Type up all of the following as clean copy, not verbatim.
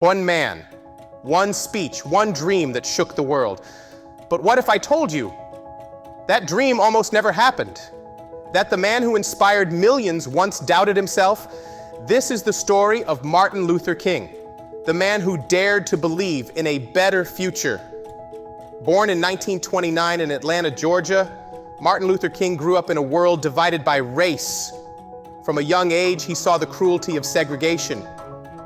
One man, one speech, one dream that shook the world. But what if I told you that dream almost never happened? That the man who inspired millions once doubted himself? This is the story of Martin Luther King, the man who dared to believe in a better future. Born in 1929 in Atlanta, Georgia, Martin Luther King grew up in a world divided by race. From a young age, he saw the cruelty of segregation.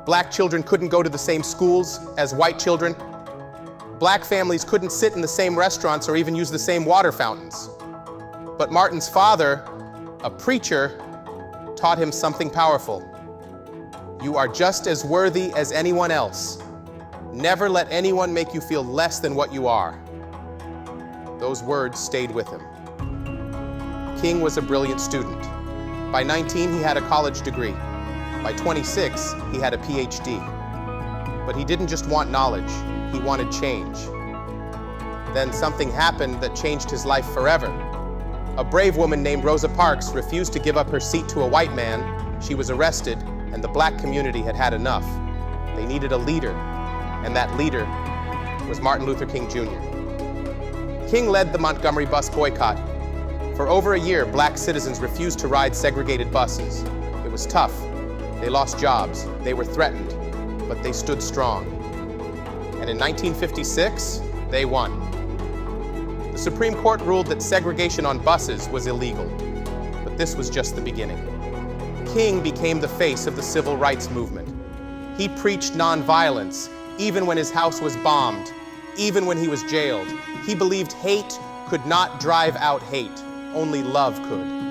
Black children couldn't go to the same schools as white children. Black families couldn't sit in the same restaurants or even use the same water fountains. But Martin's father, a preacher, taught him something powerful. You are just as worthy as anyone else. Never let anyone make you feel less than what you are. Those words stayed with him. King was a brilliant student. By 19, he had a college degree. By 26, he had a PhD. But he didn't just want knowledge, he wanted change. Then something happened that changed his life forever. A brave woman named Rosa Parks refused to give up her seat to a white man. She was arrested, and the black community had had enough. They needed a leader, and that leader was Martin Luther King Jr. King led the Montgomery bus boycott. For over a year, black citizens refused to ride segregated buses. It was tough. They lost jobs. They were threatened, but they stood strong. And in 1956, they won. The Supreme Court ruled that segregation on buses was illegal, but this was just the beginning. King became the face of the civil rights movement. He preached nonviolence, even when his house was bombed, even when he was jailed. He believed hate could not drive out hate, only love could.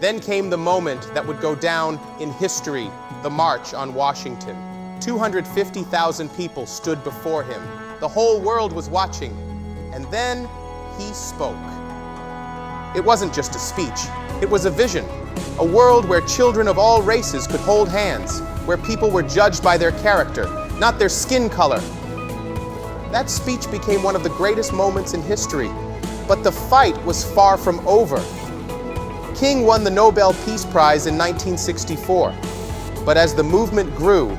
Then came the moment that would go down in history, the March on Washington. 250,000 people stood before him. The whole world was watching, and then he spoke. It wasn't just a speech, it was a vision. A world where children of all races could hold hands, where people were judged by their character, not their skin color. That speech became one of the greatest moments in history, but the fight was far from over. King won the Nobel Peace Prize in 1964, but as the movement grew,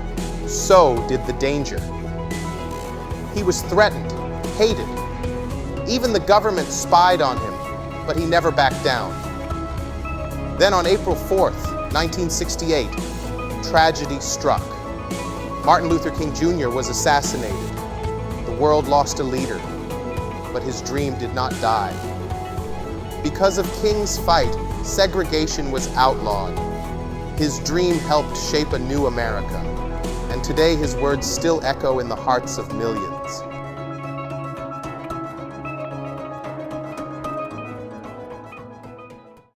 so did the danger. He was threatened, hated. Even the government spied on him, but he never backed down. Then on April 4th, 1968, tragedy struck. Martin Luther King Jr. was assassinated. The world lost a leader, but his dream did not die. Because of King's fight, segregation was outlawed. His dream helped shape a new America, and today his words still echo in the hearts of millions.